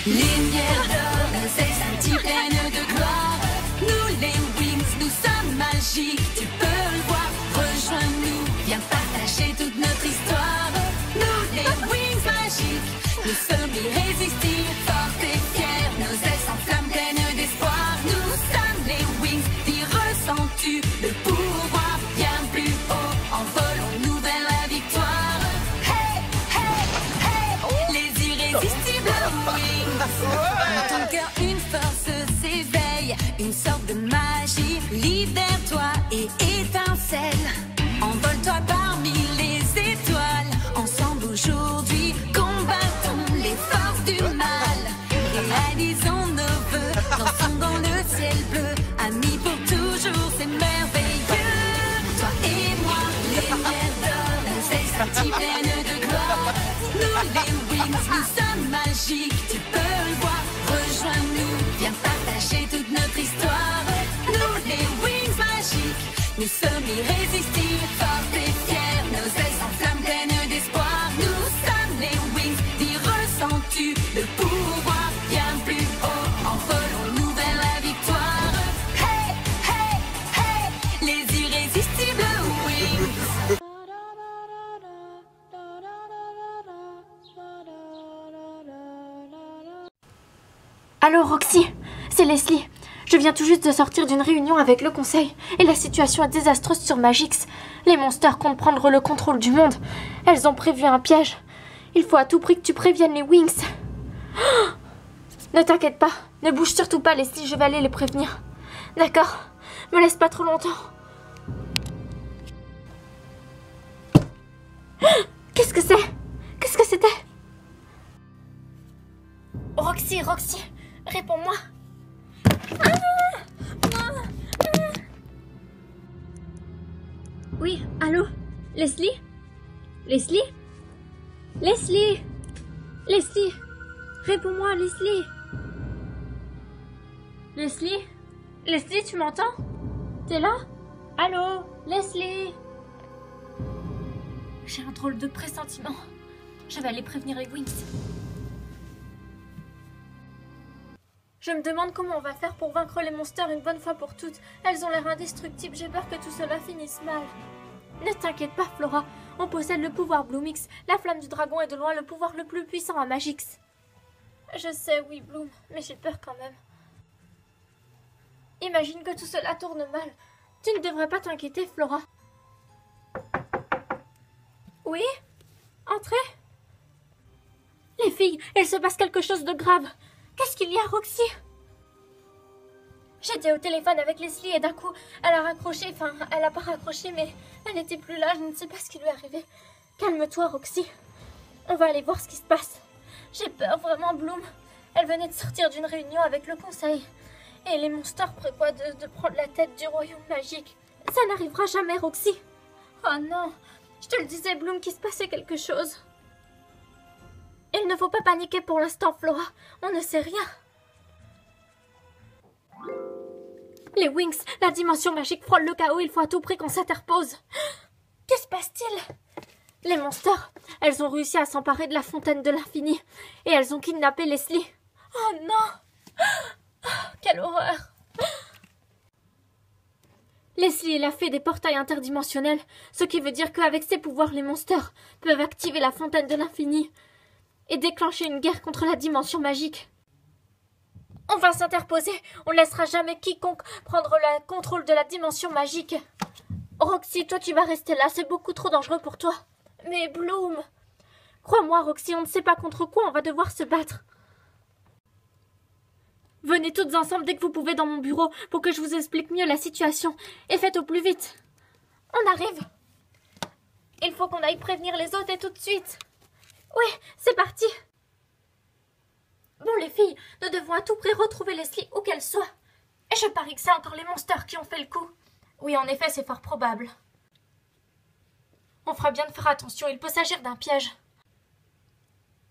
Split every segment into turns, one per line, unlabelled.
Lumière d'or, nos ailes scintillent pleines de gloire. Nous les Wings, nous sommes magiques. Tu peux le voir, rejoins-nous. Viens partager toute notre histoire. Nous les Wings magiques, nous sommes irrésistibles, forts et fiers. Nos ailes s'enflamment pleines d'espoir. Nous sommes les Wings, t'y ressens-tu le pouvoir bien plus haut? Envolons-nous vers la victoire. Hey, hey, hey, les irrésistibles Wings. Dans ton cœur, une force s'éveille, une sorte de magie. Libère-toi et étincelle. Envole-toi parmi les étoiles. Ensemble aujourd'hui, combattons les forces du mal. Réalisons nos vœux, dansons dans le ciel bleu. Amis pour toujours, c'est merveilleux. Toi et moi, lumière d'or, nos ailes scintillent pleines de gloire. Nous les Wings, nous sommes magiques. Tu peux le voir, rejoins-nous. Viens partager toute notre histoire. Nous les Wings magiques, nous sommes irrésistibles, forts et fiers. Nos ailes s'enflamment pleines d'espoir. Nous sommes les Wings, t'y ressens-tu le pouvoir bien plus haut? Envolons-nous vers la victoire. Hey, hey, hey, les irrésistibles Wings.
Allô Roxy, c'est Leslie. Je viens tout juste de sortir d'une réunion avec le conseil et la situation est désastreuse sur Magix. Les monsters comptent prendre le contrôle du monde. Elles ont prévu un piège. Il faut à tout prix que tu préviennes les Wings. Oh, ne t'inquiète pas, ne bouge surtout pas Leslie, je vais aller les prévenir. D'accord, me laisse pas trop longtemps. Qu'est-ce que c'est? Qu'est-ce que c'était? Roxy, réponds-moi. Oui, allô? Leslie? Leslie? Leslie? Leslie? Réponds-moi, Leslie. Leslie? Leslie, tu m'entends? T'es là? Allô? Leslie? J'ai un drôle de pressentiment. Je vais aller prévenir les Wings. Je me demande comment on va faire pour vaincre les monsters une bonne fois pour toutes. Elles ont l'air indestructibles, j'ai peur que tout cela finisse mal. Ne t'inquiète pas, Flora. On possède le pouvoir Bloomix. La flamme du dragon est de loin le pouvoir le plus puissant à Magix. Je sais, oui, Bloom, mais j'ai peur quand même. Imagine que tout cela tourne mal. Tu ne devrais pas t'inquiéter, Flora. Oui? Entrez? Les filles, il se passe quelque chose de grave. Qu'est-ce qu'il y a, Roxy? J'étais au téléphone avec Leslie et d'un coup, elle a raccroché. Enfin, elle a pas raccroché, mais elle n'était plus là. Je ne sais pas ce qui lui est arrivé. Calme-toi, Roxy. On va aller voir ce qui se passe. J'ai peur, vraiment, Bloom. Elle venait de sortir d'une réunion avec le conseil. Et les monsters prévoient de prendre la tête du royaume magique. Ça n'arrivera jamais, Roxy. Oh non, je te le disais, Bloom, qu'il se passait quelque chose. Il ne faut pas paniquer pour l'instant, Flora. On ne sait rien. Les Wings, la dimension magique frôle le chaos. Il faut à tout prix qu'on s'interpose. Que se passe-t-il? Les monsters, elles ont réussi à s'emparer de la fontaine de l'infini. Et elles ont kidnappé Leslie. Oh non! Oh, quelle horreur! Leslie est la fée des portails interdimensionnels. Ce qui veut dire qu'avec ses pouvoirs, les monsters peuvent activer la fontaine de l'infini et déclencher une guerre contre la dimension magique. On va s'interposer. On ne laissera jamais quiconque prendre le contrôle de la dimension magique. Roxy, toi tu vas rester là, c'est beaucoup trop dangereux pour toi. Mais Bloom... Crois-moi, Roxy, on ne sait pas contre quoi on va devoir se battre. Venez toutes ensemble dès que vous pouvez dans mon bureau pour que je vous explique mieux la situation. Et faites au plus vite. On arrive. Il faut qu'on aille prévenir les autres et tout de suite. Oui, c'est parti. Bon, les filles, nous devons à tout prix retrouver Leslie où qu'elle soit. Et je parie que c'est encore les monsters qui ont fait le coup. Oui, en effet, c'est fort probable. On fera bien de faire attention, il peut s'agir d'un piège.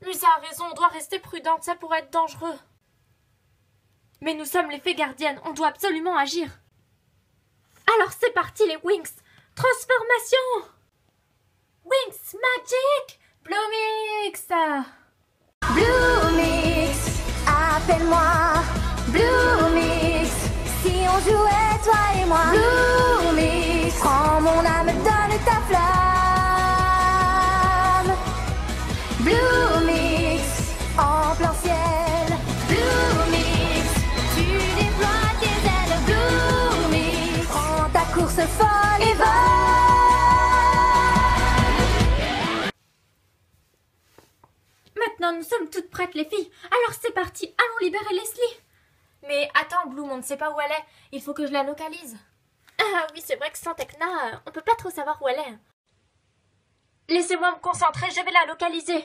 Musa a raison, on doit rester prudente, ça pourrait être dangereux. Mais nous sommes les fées gardiennes, on doit absolument agir. Alors c'est parti les Wings. Transformation. Wings Magic Bloomix.
Bloomix, moi. Blue Mix, prends mon âme, donne ta flamme. Blue Mix, en plein ciel. Blue Mix, tu déploies tes ailes. Blue Mix, prends ta course folle et vole.
Maintenant, nous sommes toutes prêtes, les filles. Alors c'est parti, allons libérer Leslie. Mais attends, Bloom, on ne sait pas où elle est. Il faut que je la localise. Ah oui, c'est vrai que sans Tekna, on peut pas trop savoir où elle est. Laissez-moi me concentrer, je vais la localiser.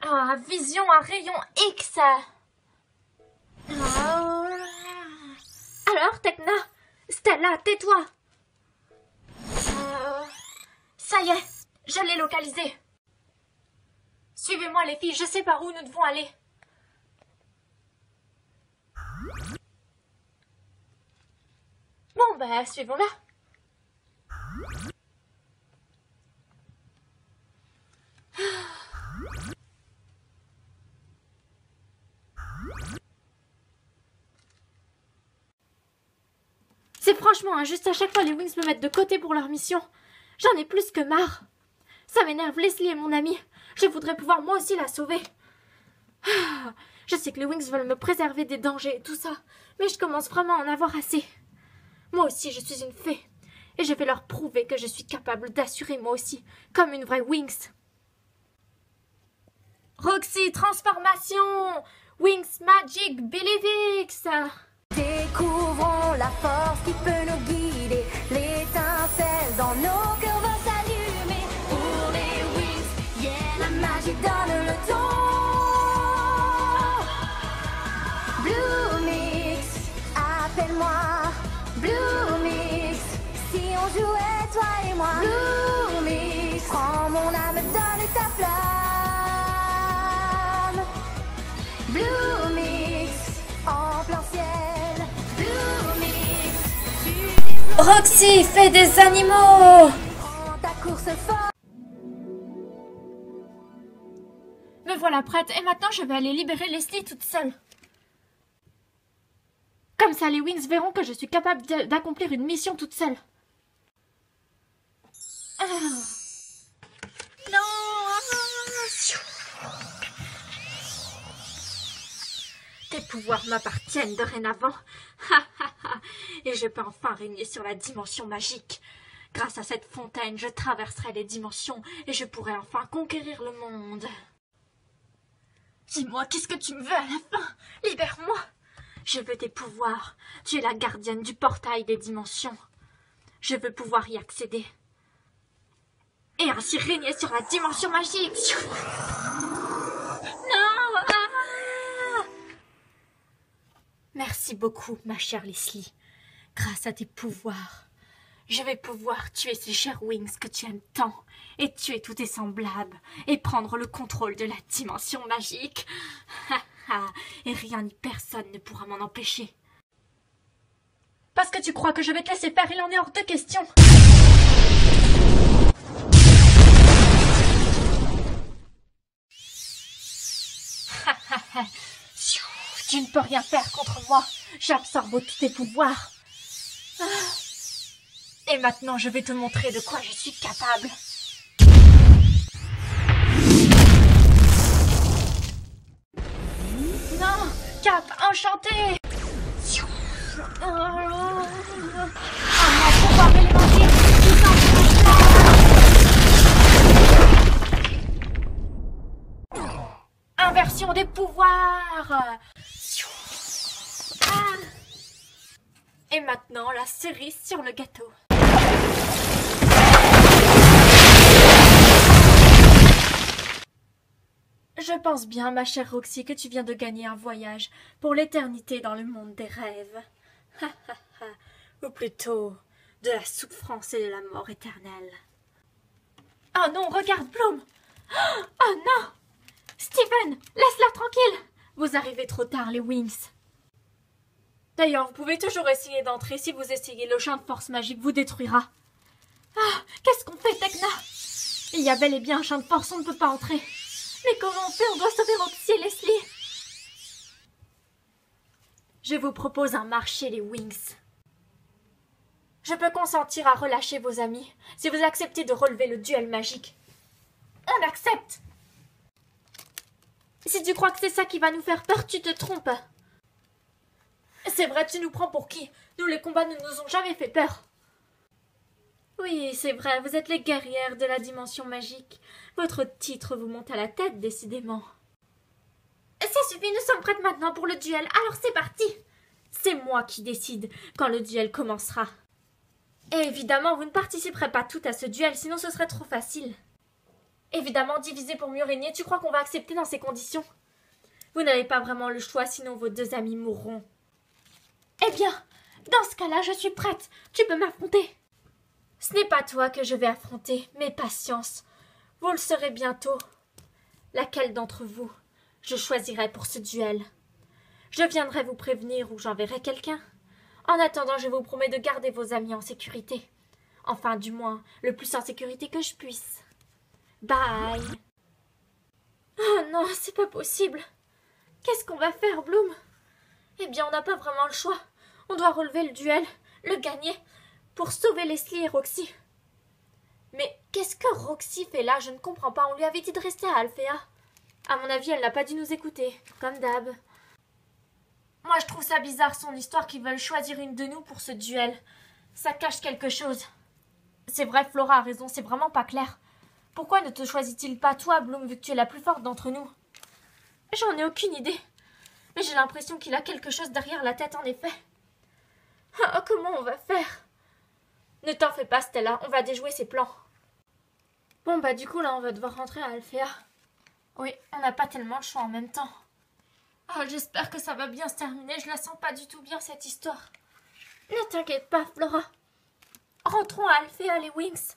Ah, vision à rayon X. Alors, Tekna, Stella, tais-toi. Ça y est, je l'ai localisée. Suivez-moi, les filles, je sais par où nous devons aller. Bon, bah, suivons-la. C'est franchement injuste, à chaque fois les Wings me mettent de côté pour leur mission. J'en ai plus que marre. Ça m'énerve, Leslie est mon amie. Je voudrais pouvoir moi aussi la sauver. Je sais que les Wings veulent me préserver des dangers et tout ça, mais je commence vraiment à en avoir assez. Moi aussi, je suis une fée, et je vais leur prouver que je suis capable d'assurer moi aussi, comme une vraie Wings. Roxy, transformation! Wings Magic Believix!
Découvrons la force qui peut nous guider. L'étincelle dans nos cœurs va s'allumer. Pour les Wings, yeah, la magie donne le ton. Blue Mix, appelle-moi. Blue Mix, si on jouait toi et moi. Blue Mix, prends mon âme, donne ta flamme. Blue Mix, en plein ciel. Blue Mix,
Roxy, fais des animaux!
prends ta course forte.
Me voilà prête, et maintenant je vais aller libérer Leslie toute seule. Comme ça, les Wings verront que je suis capable d'accomplir une mission toute seule. Ah. Non! Tes pouvoirs m'appartiennent dorénavant. Et je peux enfin régner sur la dimension magique. Grâce à cette fontaine, je traverserai les dimensions et je pourrai enfin conquérir le monde. Dis-moi, qu'est-ce que tu me veux à la fin? Libère-moi! Je veux tes pouvoirs. Tu es la gardienne du portail des dimensions. Je veux pouvoir y accéder. Et ainsi régner sur la dimension magique. Non! Ah! Merci beaucoup, ma chère Leslie. Grâce à tes pouvoirs, je vais pouvoir tuer ces chers Wings que tu aimes tant, et tuer tous tes semblables, et prendre le contrôle de la dimension magique. Et rien ni personne ne pourra m'en empêcher. Parce que tu crois que je vais te laisser faire, il en est hors de question. Tu ne peux rien faire contre moi. J'absorbe tous tes pouvoirs. Et maintenant, je vais te montrer de quoi je suis capable. Non, Cap, enchanté. Un pouvoir élémentaire. Inversion des pouvoirs. Et maintenant, la cerise sur le gâteau. Je pense bien, ma chère Roxy, que tu viens de gagner un voyage pour l'éternité dans le monde des rêves. Ou plutôt, de la souffrance et de la mort éternelle. Oh non, regarde Bloom! Oh non! Steven, laisse-la tranquille! Vous arrivez trop tard, les Wings. D'ailleurs, vous pouvez toujours essayer d'entrer. Si vous essayez, le champ de force magique vous détruira. Ah, qu'est-ce qu'on fait, Tekna? Il y a bel et bien un champ de force, on ne peut pas entrer. Mais comment on fait? On doit sauver Roxy et Leslie. Je vous propose un marché, les Wings. Je peux consentir à relâcher vos amis si vous acceptez de relever le duel magique. On accepte. Si tu crois que c'est ça qui va nous faire peur, tu te trompes. C'est vrai, tu nous prends pour qui? Nous, les combats ne nous ont jamais fait peur. Oui, c'est vrai, vous êtes les guerrières de la dimension magique. Votre titre vous monte à la tête, décidément. Ça suffit, nous sommes prêtes maintenant pour le duel, alors c'est parti. C'est moi qui décide quand le duel commencera. Et évidemment, vous ne participerez pas toutes à ce duel, sinon ce serait trop facile. Évidemment, diviser pour mieux régner, tu crois qu'on va accepter dans ces conditions? Vous n'avez pas vraiment le choix, sinon vos deux amis mourront. Eh bien, dans ce cas-là, je suis prête. Tu peux m'affronter. Ce n'est pas toi que je vais affronter, mais patience. Vous le saurez bientôt. Laquelle d'entre vous je choisirai pour ce duel? Je viendrai vous prévenir ou j'enverrai quelqu'un. En attendant, je vous promets de garder vos amis en sécurité. Enfin, du moins, le plus en sécurité que je puisse. Bye. Oh non, c'est pas possible. Qu'est-ce qu'on va faire, Bloom? Eh bien, on n'a pas vraiment le choix. On doit relever le duel, le gagner, pour sauver Leslie et Roxy. Mais qu'est-ce que Roxy fait là? Je ne comprends pas. On lui avait dit de rester à Alphéa. À mon avis, elle n'a pas dû nous écouter, comme d'hab. Moi, je trouve ça bizarre, son histoire, qu'ils veulent choisir une de nous pour ce duel. Ça cache quelque chose. C'est vrai, Flora a raison, c'est vraiment pas clair. Pourquoi ne te choisit-il pas toi, Bloom, vu que tu es la plus forte d'entre nous? J'en ai aucune idée. Mais j'ai l'impression qu'il a quelque chose derrière la tête, en effet. Oh, comment on va faire? Ne t'en fais pas, Stella, on va déjouer ses plans. Bon, bah du coup, là, on va devoir rentrer à Alphéa. Oui, on n'a pas tellement le choix en même temps. Oh, j'espère que ça va bien se terminer, je la sens pas du tout bien, cette histoire. Ne t'inquiète pas, Flora. Rentrons à Alphéa, les Wings.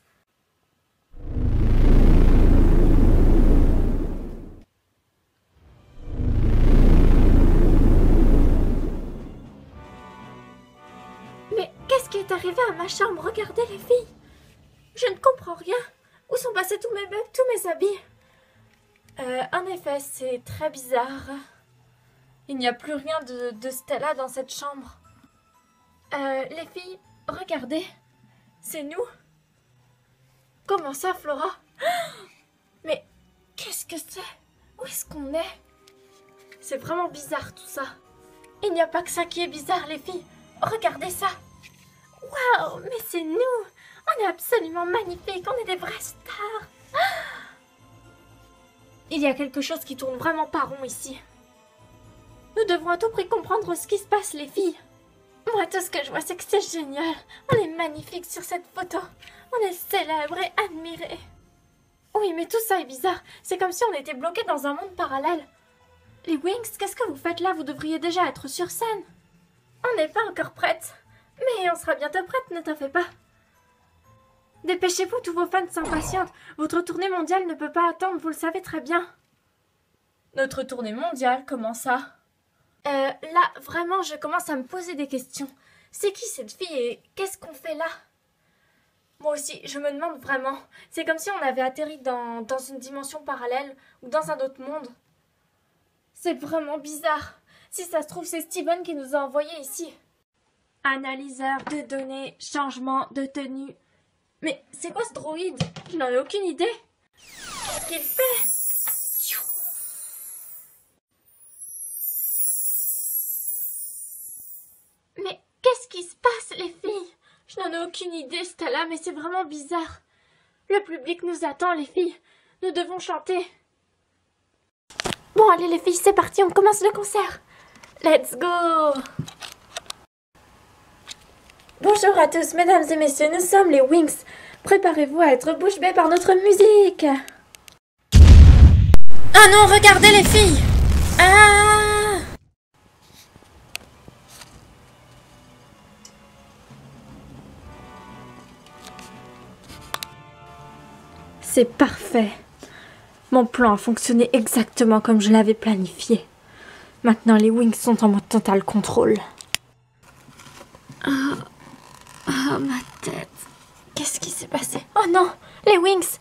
Mais qu'est-ce qui est arrivé à ma chambre? Regardez, les filles. Je ne comprends rien. Où sont passés tous mes meubles, tous mes habits? En effet, c'est très bizarre. Il n'y a plus rien de Stella dans cette chambre. Les filles, regardez. C'est nous. Comment ça, Flora? Mais qu'est-ce que c'est? Où est-ce qu'on est? C'est vraiment bizarre tout ça. Il n'y a pas que ça qui est bizarre, les filles. Regardez ça. Waouh, mais c'est nous. On est absolument magnifiques. On est des vraies stars. Il y a quelque chose qui tourne vraiment pas rond ici. Nous devons à tout prix comprendre ce qui se passe, les filles. Moi, tout ce que je vois, c'est que c'est génial. On est magnifique sur cette photo. On est célèbres et admirés. Oui, mais tout ça est bizarre. C'est comme si on était bloqués dans un monde parallèle. Les Wings, qu'est-ce que vous faites là? Vous devriez déjà être sur scène. On n'est pas encore prêtes. Mais on sera bientôt prêtes, ne t'en fais pas. Dépêchez-vous, tous vos fans s'impatientent. Votre tournée mondiale ne peut pas attendre, vous le savez très bien. Notre tournée mondiale, comment ça? Là, vraiment, je commence à me poser des questions. C'est qui cette fille et qu'est-ce qu'on fait là? Moi aussi, je me demande vraiment. C'est comme si on avait atterri dans une dimension parallèle ou dans un autre monde. C'est vraiment bizarre. Si ça se trouve, c'est Steven qui nous a envoyés ici. Analyseur de données, changement de tenue. Mais c'est quoi ce droïde? Je n'en ai aucune idée. Qu'est-ce qu'il fait? Mais qu'est-ce qui se passe, les filles? Je n'en ai aucune idée, Stella, mais c'est vraiment bizarre. Le public nous attend, les filles. Nous devons chanter. Bon, allez, les filles, c'est parti, on commence le concert. Let's go! Bonjour à tous, mesdames et messieurs, nous sommes les Wings. Préparez-vous à être bouche bée par notre musique. Ah non, regardez les filles! Ah! C'est parfait. Mon plan a fonctionné exactement comme je l'avais planifié. Maintenant, les Wings sont en mode total contrôle. Oh, ma tête. Qu'est-ce qui s'est passé? Oh non, les Wings!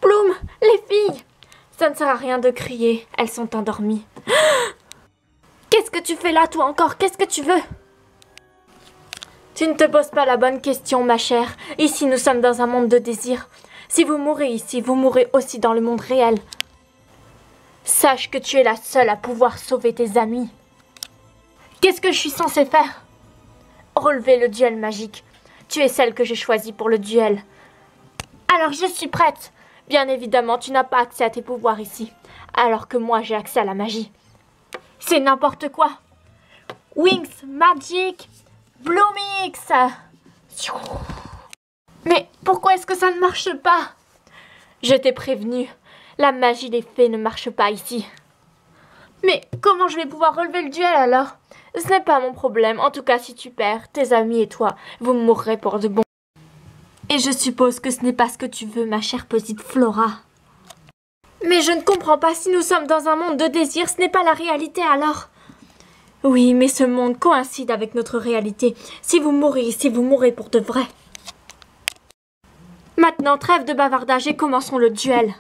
Bloom, les filles! Ça ne sert à rien de crier, elles sont endormies. Qu'est-ce que tu fais là, toi encore? Qu'est-ce que tu veux? Tu ne te poses pas la bonne question, ma chère. Ici, nous sommes dans un monde de désir. Si vous mourrez ici, vous mourrez aussi dans le monde réel. Sache que tu es la seule à pouvoir sauver tes amis. Qu'est-ce que je suis censée faire? Relever le duel magique. Tu es celle que j'ai choisie pour le duel. Alors je suis prête. Bien évidemment, tu n'as pas accès à tes pouvoirs ici, alors que moi j'ai accès à la magie. C'est n'importe quoi. Wings Magic Bloomix. Mais pourquoi est-ce que ça ne marche pas? Je t'ai prévenu, la magie des fées ne marche pas ici. Mais comment je vais pouvoir relever le duel alors? Ce n'est pas mon problème, en tout cas si tu perds, tes amis et toi, vous mourrez pour de bon. Et je suppose que ce n'est pas ce que tu veux, ma chère petite Flora. Mais je ne comprends pas, si nous sommes dans un monde de désir, ce n'est pas la réalité alors. Oui, mais ce monde coïncide avec notre réalité. Si vous mourrez ici, vous mourrez pour de vrai. Maintenant, trêve de bavardage et commençons le duel.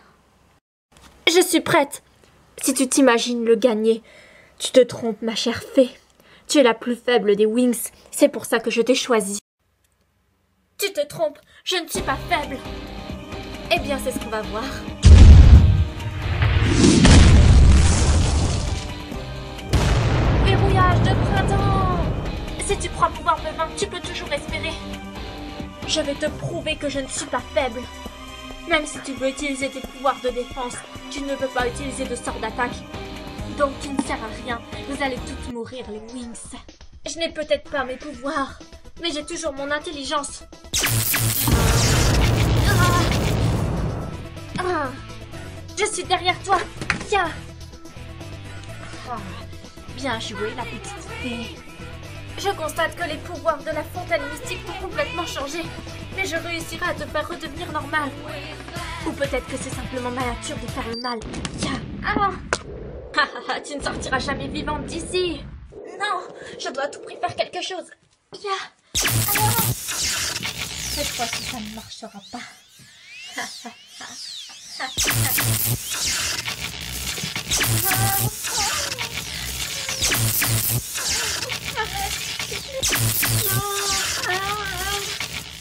Je suis prête. Si tu t'imagines le gagner, tu te trompes, ma chère fée. Tu es la plus faible des Wings, c'est pour ça que je t'ai choisie. Tu te trompes, je ne suis pas faible. Eh bien, c'est ce qu'on va voir. Verrouillage de printemps. Si tu crois pouvoir me vaincre, tu peux toujours espérer. Je vais te prouver que je ne suis pas faible. Même si tu veux utiliser tes pouvoirs de défense, tu ne peux pas utiliser de sort d'attaque. Donc tu ne sers à rien. Vous allez toutes mourir, les Wings. Je n'ai peut-être pas mes pouvoirs, mais j'ai toujours mon intelligence. Je suis derrière toi. Tiens. Bien joué, la petite fée. Je constate que les pouvoirs de la fontaine mystique ont complètement changé. Mais je réussirai à te faire redevenir normal. Ou peut-être que c'est simplement ma nature de faire le mal. Tiens. Tu ne sortiras jamais vivante d'ici. Non, je dois à tout prix faire quelque chose. Cette fois-ci, ça ne marchera pas.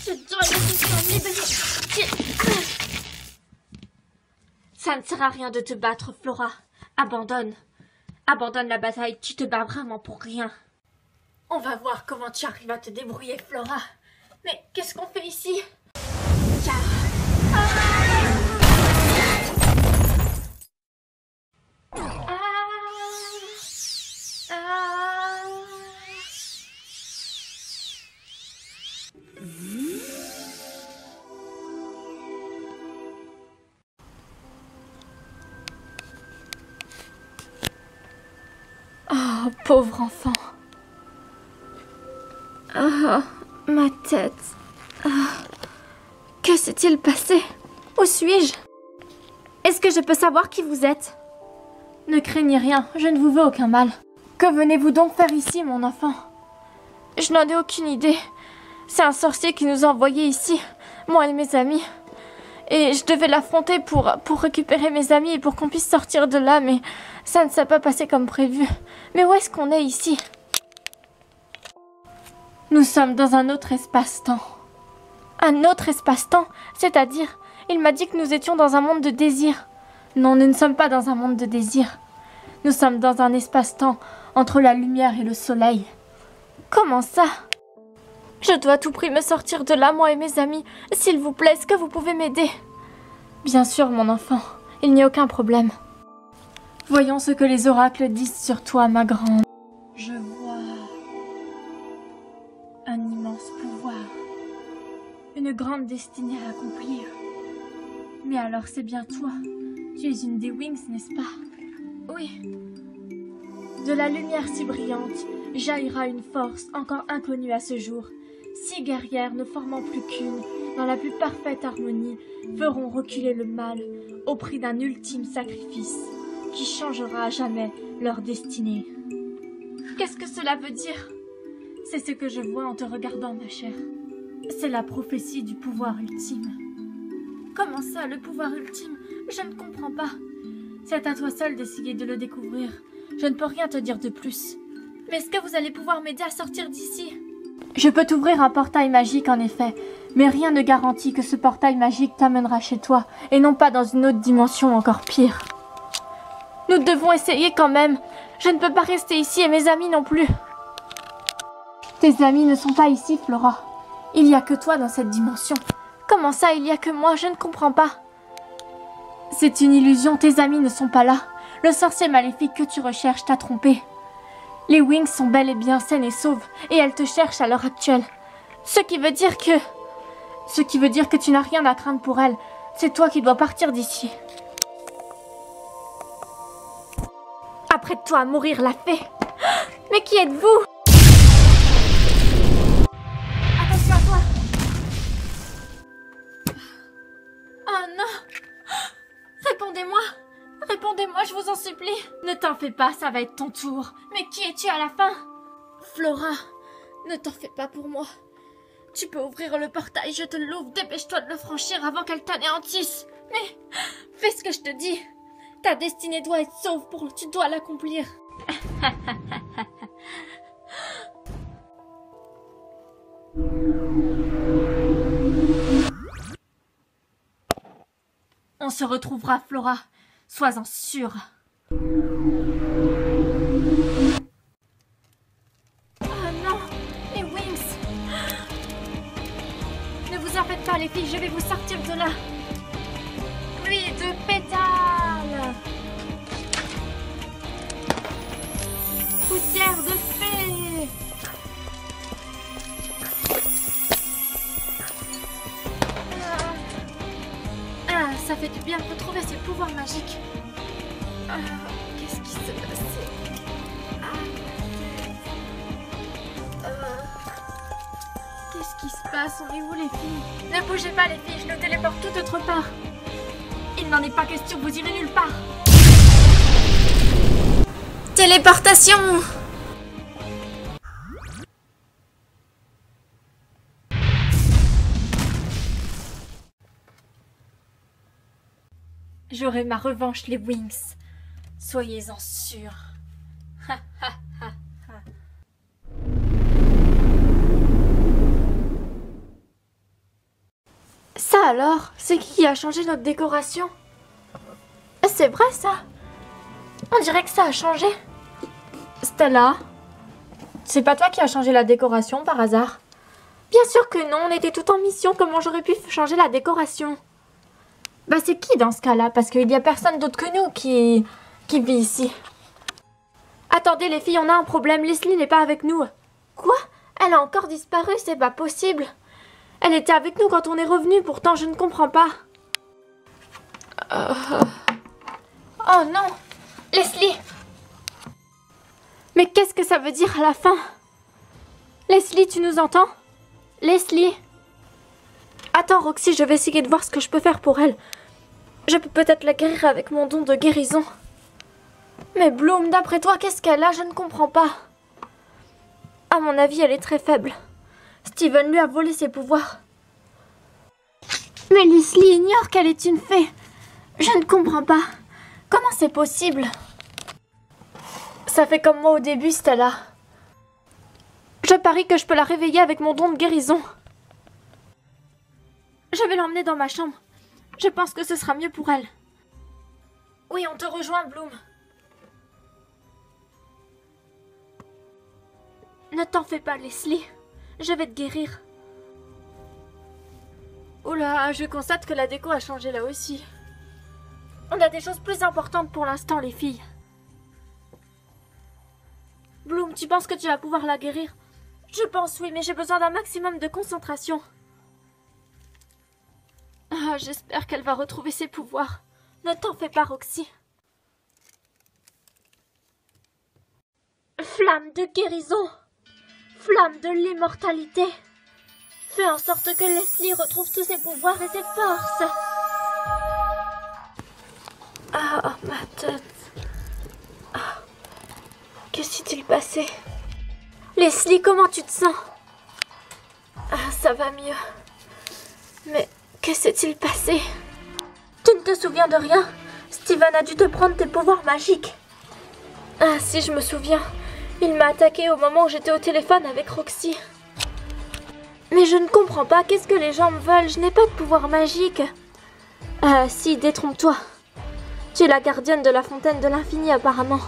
Je dois me libérer. Ça ne sert à rien de te battre, Flora. Abandonne. Abandonne la bataille, tu te bats vraiment pour rien. On va voir comment tu arrives à te débrouiller, Flora. Mais qu'est-ce qu'on fait ici? Oh, pauvre enfant. Ah, ma tête. Que s'est-il passé? Où suis-je? Est-ce que je peux savoir qui vous êtes? Ne craignez rien, je ne vous veux aucun mal. Que venez-vous donc faire ici, mon enfant? Je n'en ai aucune idée. C'est un sorcier qui nous a envoyés ici, moi et mes amis. Et je devais l'affronter pour récupérer mes amis et pour qu'on puisse sortir de là, mais ça ne s'est pas passé comme prévu. Mais où est-ce qu'on est ici? Nous sommes dans un autre espace-temps. Un autre espace-temps? C'est-à-dire, il m'a dit que nous étions dans un monde de désir. Non, nous ne sommes pas dans un monde de désir. Nous sommes dans un espace-temps entre la lumière et le soleil. Comment ça? Je dois à tout prix me sortir de là, moi et mes amis. S'il vous plaît, est-ce que vous pouvez m'aider? Bien sûr, mon enfant. Il n'y a aucun problème. Voyons ce que les oracles disent sur toi, ma grande. Je vois un immense pouvoir. Une grande destinée à accomplir. Mais alors c'est bien toi. Tu es une des Wings, n'est-ce pas? Oui. De la lumière si brillante, jaillira une force encore inconnue à ce jour. 6 guerrières ne formant plus qu'une, dans la plus parfaite harmonie, feront reculer le mal au prix d'un ultime sacrifice qui changera à jamais leur destinée. Qu'est-ce que cela veut dire? C'est ce que je vois en te regardant, ma chère. C'est la prophétie du pouvoir ultime. Comment ça, le pouvoir ultime? Je ne comprends pas. C'est à toi seul d'essayer de le découvrir. Je ne peux rien te dire de plus. Mais est-ce que vous allez pouvoir m'aider à sortir d'ici? Je peux t'ouvrir un portail magique en effet, mais rien ne garantit que ce portail magique t'amènera chez toi et non pas dans une autre dimension encore pire. Nous devons essayer quand même. Je ne peux pas rester ici et mes amis non plus. Tes amis ne sont pas ici, Flora. Il n'y a que toi dans cette dimension. Comment ça, il n'y a que moi? Je ne comprends pas. C'est une illusion, tes amis ne sont pas là. Le sorcier maléfique que tu recherches t'a trompé. Les Wings sont bel et bien saines et sauves, et elles te cherchent à l'heure actuelle. Ce qui veut dire que tu n'as rien à craindre pour elles. C'est toi qui dois partir d'ici. Apprête-toi à mourir, la fée. Mais qui êtes-vous? Attention à toi. Oh non. Répondez-moi. Répondez-moi, je vous en supplie. Ne t'en fais pas, ça va être ton tour. Mais qui es-tu à la fin? Flora, ne t'en fais pas pour moi. Tu peux ouvrir le portail, je te l'ouvre. Dépêche-toi de le franchir avant qu'elle t'anéantisse. Mais fais ce que je te dis. Ta destinée doit être sauve, tu dois l'accomplir. On se retrouvera, Flora. Sois-en sûre. Oh non, les Wings. Ne vous en faites pas, les filles, je vais vous sortir de là. Pluie de pétales. Poussière de fée. Ça fait du bien de retrouver ses pouvoirs magiques. Qu'est-ce qui s'est passé? Qu'est-ce qui se passe? On est où, les filles? Ne bougez pas, les filles, je nous téléporte tout autre part. Il n'en est pas question, vous irez nulle part. Téléportation! J'aurai ma revanche, les Wings. Soyez-en sûrs. Ça alors, c'est qui a changé notre décoration? C'est vrai ça? On dirait que ça a changé. Stella, c'est pas toi qui as changé la décoration par hasard? Bien sûr que non, on était tout en mission, comment j'aurais pu changer la décoration? Bah c'est qui dans ce cas-là? Parce qu'il y a personne d'autre que nous qui vit ici. Attendez les filles, on a un problème, Leslie n'est pas avec nous. Quoi? Elle a encore disparu, c'est pas possible. Elle était avec nous quand on est revenu, pourtant je ne comprends pas. Oh non! Leslie! Mais qu'est-ce que ça veut dire à la fin? Leslie, tu nous entends? Leslie? Attends Roxy, je vais essayer de voir ce que je peux faire pour elle. Je peux peut-être la guérir avec mon don de guérison. Mais Bloom, d'après toi, qu'est-ce qu'elle a? Je ne comprends pas. À mon avis, elle est très faible. Steven lui a volé ses pouvoirs. Mais Leslie ignore qu'elle est une fée. Je ne comprends pas. Comment c'est possible? Ça fait comme moi au début, Stella. Je parie que je peux la réveiller avec mon don de guérison. Je vais l'emmener dans ma chambre. Je pense que ce sera mieux pour elle. Oui, on te rejoint, Bloom. Ne t'en fais pas, Leslie. Je vais te guérir. Oula, je constate que la déco a changé là aussi. On a des choses plus importantes pour l'instant, les filles. Bloom, tu penses que tu vas pouvoir la guérir? Je pense oui, mais j'ai besoin d'un maximum de concentration. Ah, j'espère qu'elle va retrouver ses pouvoirs. Ne t'en fais pas, Roxy. Flamme de guérison. Flamme de l'immortalité. Fais en sorte que Leslie retrouve tous ses pouvoirs et ses forces. Ah, ma tête. Ah. Que s'est-il passé? Leslie, comment tu te sens? Ah, ça va mieux. Mais que s'est-il passé? Tu ne te souviens de rien? Steven a dû te prendre tes pouvoirs magiques. Ah, si, je me souviens. Il m'a attaqué au moment où j'étais au téléphone avec Roxy. Mais je ne comprends pas, qu'est-ce que les gens me veulent? Je n'ai pas de pouvoir magique. Ah si, détrompe-toi. Tu es la gardienne de la fontaine de l'infini apparemment.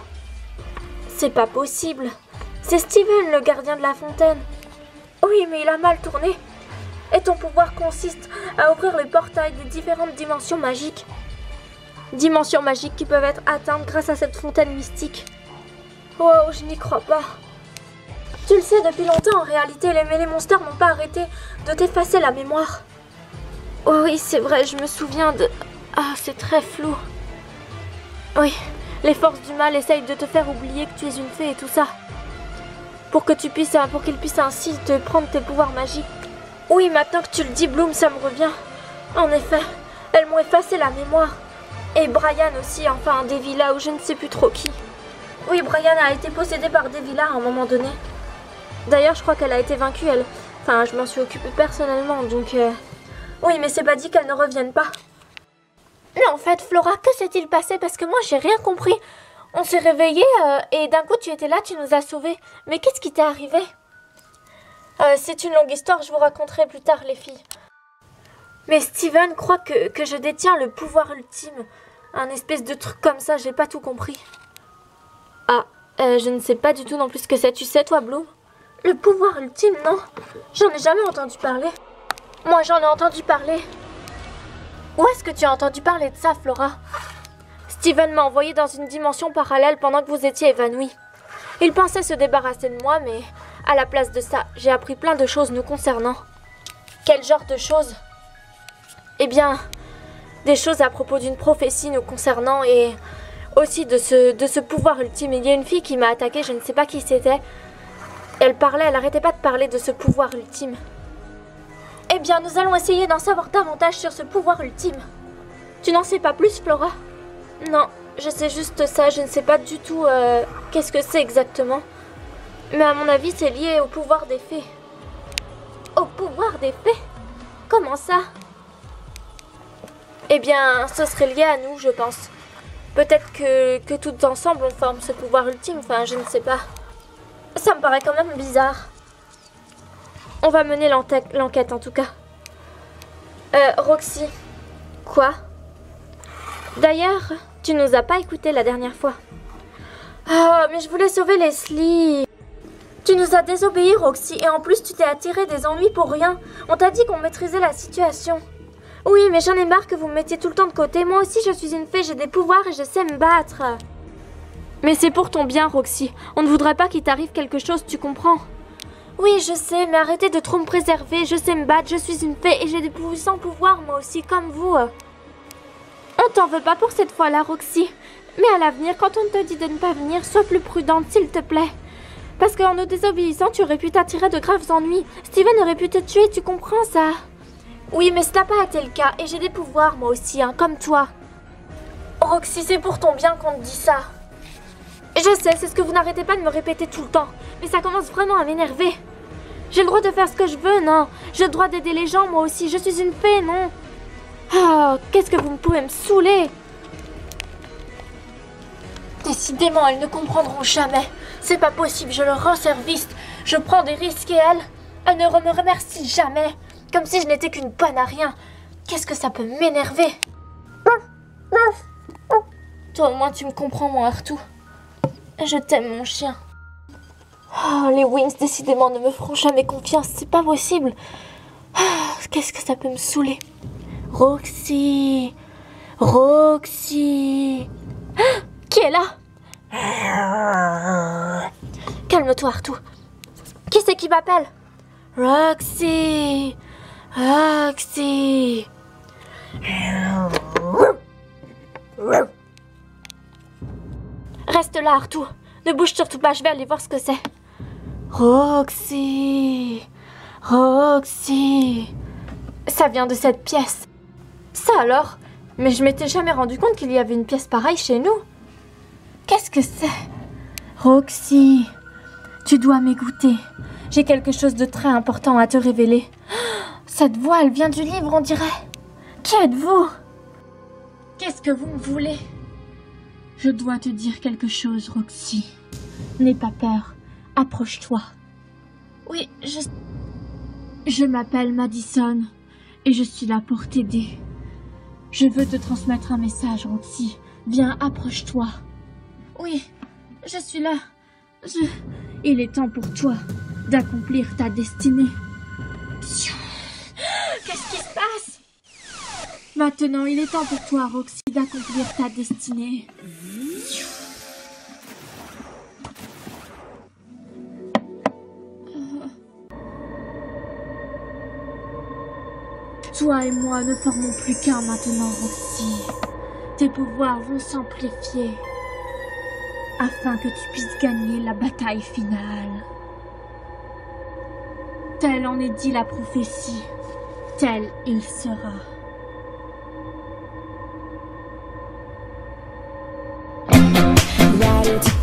C'est pas possible. C'est Steven le gardien de la fontaine. Oui, mais il a mal tourné. Et ton pouvoir consiste à ouvrir les portails des différentes dimensions magiques. Dimensions magiques qui peuvent être atteintes grâce à cette fontaine mystique. Oh, je n'y crois pas. Tu le sais depuis longtemps en réalité, mais les monsters n'ont pas arrêté de t'effacer la mémoire. Oh oui, c'est vrai, je me souviens de... Ah, c'est très flou. Oui, les forces du mal essayent de te faire oublier que tu es une fée et tout ça. Pour qu'ils puissent ainsi te prendre tes pouvoirs magiques. Oui, maintenant que tu le dis, Bloom, ça me revient. En effet, elles m'ont effacé la mémoire. Et Brian aussi, enfin Devila ou je ne sais plus trop qui. Oui, Brian a été possédée par Devila à un moment donné. D'ailleurs, je crois qu'elle a été vaincue, elle. Enfin, je m'en suis occupée personnellement, donc... Oui, mais c'est pas dit qu'elle ne revienne pas. Mais en fait, Flora, que s'est-il passé? Parce que moi, j'ai rien compris. On s'est réveillés et d'un coup, tu étais là, tu nous as sauvés. Mais qu'est-ce qui t'est arrivé? C'est une longue histoire, je vous raconterai plus tard, les filles. Mais Steven croit que je détiens le pouvoir ultime. Un espèce de truc comme ça, j'ai pas tout compris. Ah, je ne sais pas du tout non plus ce que c'est. Tu sais, toi, Bloom? Le pouvoir ultime, non? J'en ai jamais entendu parler. Moi, j'en ai entendu parler. Où est-ce que tu as entendu parler de ça, Flora? Steven m'a envoyé dans une dimension parallèle pendant que vous étiez évanouis. Il pensait se débarrasser de moi, mais à la place de ça, j'ai appris plein de choses nous concernant. Quel genre de choses? Eh bien, des choses à propos d'une prophétie nous concernant et aussi de ce pouvoir ultime. Il y a une fille qui m'a attaquée, je ne sais pas qui c'était. Elle arrêtait pas de parler de ce pouvoir ultime. Eh bien, nous allons essayer d'en savoir davantage sur ce pouvoir ultime. Tu n'en sais pas plus, Flora? Non, je sais juste ça, je ne sais pas du tout qu'est-ce que c'est exactement. Mais à mon avis, c'est lié au pouvoir des fées. Au pouvoir des fées? Comment ça? Eh bien, ce serait lié à nous, je pense. Peut-être que toutes ensemble, on forme ce pouvoir ultime, enfin, je ne sais pas. Ça me paraît quand même bizarre. On va mener l'enquête, en tout cas. Roxy. Quoi? D'ailleurs, tu nous as pas écouté la dernière fois. Ah, mais je voulais sauver Leslie. Tu nous as désobéi, Roxy, et en plus tu t'es attiré des ennuis pour rien. On t'a dit qu'on maîtrisait la situation. Oui, mais j'en ai marre que vous me mettiez tout le temps de côté. Moi aussi, je suis une fée, j'ai des pouvoirs et je sais me battre. Mais c'est pour ton bien, Roxy. On ne voudrait pas qu'il t'arrive quelque chose, tu comprends? Oui, je sais, mais arrêtez de trop me préserver. Je sais me battre, je suis une fée et j'ai des puissants pouvoirs, moi aussi, comme vous. On t'en veut pas pour cette fois-là, Roxy. Mais à l'avenir, quand on te dit de ne pas venir, sois plus prudente, s'il te plaît. Parce qu'en nous désobéissant, tu aurais pu t'attirer de graves ennuis. Steven aurait pu te tuer, tu comprends ça? Oui, mais ça n'a pas été le cas. Et j'ai des pouvoirs, moi aussi, hein, comme toi. Roxy, c'est pour ton bien qu'on te dit ça. Je sais, c'est ce que vous n'arrêtez pas de me répéter tout le temps. Mais ça commence vraiment à m'énerver. J'ai le droit de faire ce que je veux, non? J'ai le droit d'aider les gens, moi aussi. Je suis une fée, non? Oh, qu'est-ce que vous pouvez me saouler? Décidément, elles ne comprendront jamais. C'est pas possible, je leur rends service. Je prends des risques et elles ne me remercient jamais. Comme si je n'étais qu'une bonne à rien. Qu'est-ce que ça peut m'énerver? Toi, au moins, tu me comprends, mon Artou. Je t'aime, mon chien. Oh, les Wings, décidément, ne me feront jamais confiance. C'est pas possible. Oh, qu'est-ce que ça peut me saouler? Roxy. Roxy. Ah, qui est là? Calme-toi, Artou. Qui c'est qui m'appelle? Roxy. Roxy. Reste là, Artou. Ne bouge surtout pas, je vais aller voir ce que c'est. Roxy. Roxy. Ça vient de cette pièce. Ça alors? Mais je m'étais jamais rendu compte qu'il y avait une pièce pareille chez nous. Qu'est-ce que c'est? Roxy, tu dois m'écouter. J'ai quelque chose de très important à te révéler. Cette voix, elle vient du livre, on dirait. Qui êtes-vous? Qu'est-ce que vous me voulez? Je dois te dire quelque chose, Roxy. N'aie pas peur. Approche-toi. Oui, Je m'appelle Madison et je suis là pour t'aider. Je veux te transmettre un message, Roxy. Viens, approche-toi. Oui, je suis là. Il est temps pour toi d'accomplir ta destinée. Qu'est-ce qui se passe? Maintenant, il est temps pour toi, Roxy, d'accomplir ta destinée. Toi et moi ne formons plus qu'un maintenant, Roxy. Tes pouvoirs vont s'amplifier afin que tu puisses gagner la bataille finale. Telle en est dit la prophétie, tel il sera.
Reality